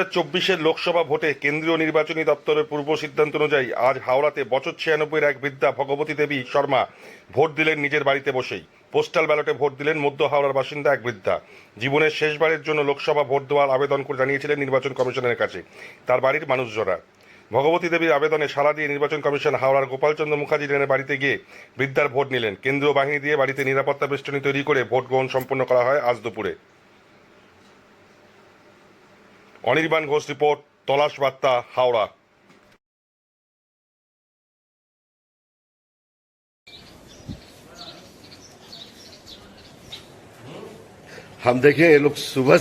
2024 লোকসভা ভোটে কেন্দ্রীয় নির্বাচনী দপ্তরের পূর্ব সিদ্ধান্ত অনুযায়ী আজ হাওড়াতে বছর 96 এক বৃদ্ধা ভগবতী দেবী শর্মা ভোট দিলেন নিজের বাড়িতে বসেই। পোস্টাল ব্যালটে ভোট দিলেন মধ্য হাওড়ার বাসিন্দা এক বৃদ্ধা। জীবনের শেষবারের জন্য লোকসভা ভোট দেওয়ার আবেদন করে জানিয়েছিলেন নির্বাচন কমিশনের কাছে তার বাড়ির মানুষজনরা। ভগবতী দেবীর আবেদনে সাড়া দিয়ে নির্বাচন কমিশন হাওড়ার গোপালচন্দ্র মুখার্জি লেনের বাড়িতে গিয়ে বৃদ্ধার ভোট নিলেন। কেন্দ্রীয় বাহিনী দিয়ে বাড়িতে নিরাপত্তা বেষ্টনী তৈরি করে ভোট গ্রহণ সম্পন্ন করা হয় আজ দুপুরে। অনির্বাণ ঘোষ রিপোর্ট, তলাশ বার্তা, হাওড়া। हम देखे ये लोग सुबह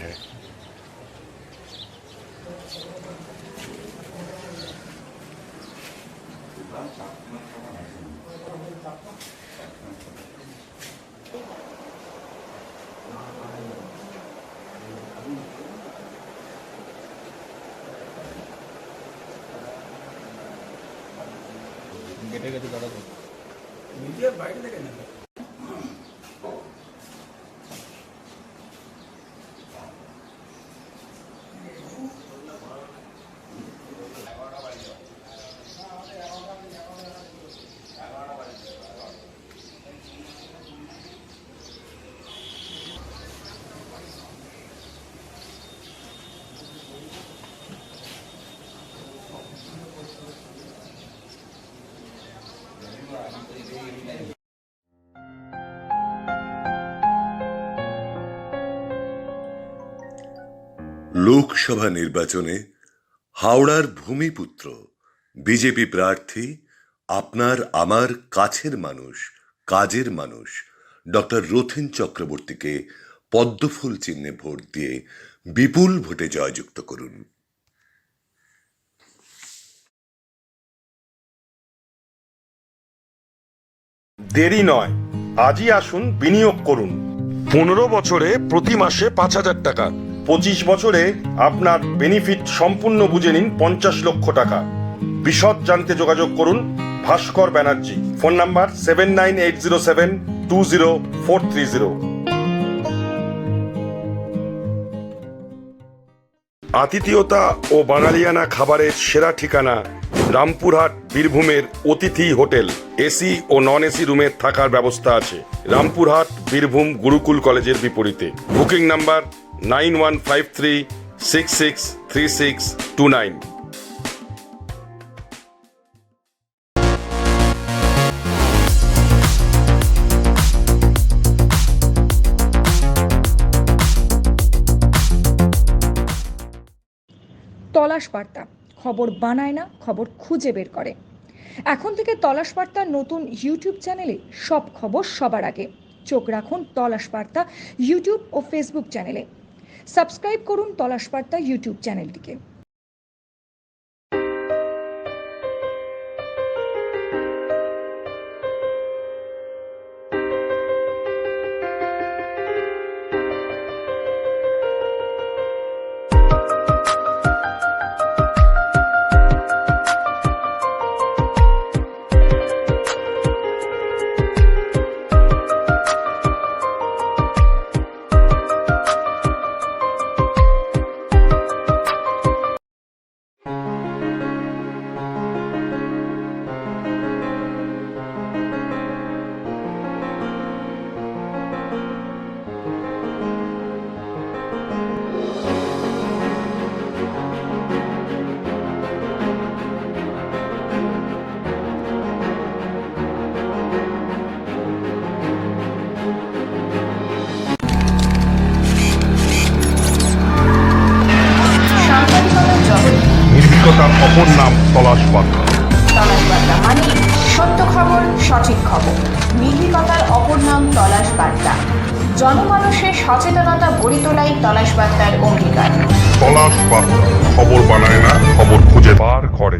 লোকসভা নির্বাচনে হাওড়ার ভূমিপুত্র বিজেপি প্রার্থী আপনার আমার কাছের মানুষ, কাজের মানুষ ডক্টর রথীন চক্রবর্তীকে পদ্মফুল চিহ্নে ভোট দিয়ে বিপুল ভোটে জয়যুক্ত করুন। দেরি নয়, আজই আসুন, বিনিয়োগ করুন। 15 বছরে প্রতি মাসে 5,000 টাকা, 25 বছরে আপনার বেনিফিট সম্পূর্ণ বুঝে নিন 50 লক্ষ টাকা। বিশদ জানতে যোগাযোগ করুন ভাস্কর ব্যানার্জি। Phone number 7980720430। আতিথেয়তা ও বাঙালিয়ানা খাবারের সেরা ঠিকানা রামপুরহাট বীরভূমের অতিথি হোটেল। এসি ও নন এসি রুমের থাকার ব্যবস্থা আছে। রামপুরহাট বীরভূম গুরুকুল কলেজের বিপরীতে। Booking number 9153663629। তলাশ বার্তা, খবর বানায় না, খবর খুঁজে বের করে। এখন থেকে তলাশ বার্তার নতুন ইউটিউব চ্যানেলে সব খবর সবার আগে। চোখ রাখুন তলাশ বার্তা ইউটিউব ও ফেসবুক চ্যানেলে। সাবস্ক্রাইব করুন তলাশ বার্তা ইউটিউব চ্যানেলটিকে। নির্ভীকতার অপর নাম তলাশ বার্তা। তলাশ বার্তা মানে সত্য খবর, সঠিক খবর। নির্ভীকতার অপর নাম তলাশ বার্তা। জনমানুষের সচেতনতা গড়ে তোলাই তলাশ বার্তার অঙ্গীকার। তলাশ বার্তা, খবর বানায় না, খবর খুঁজে বার করে।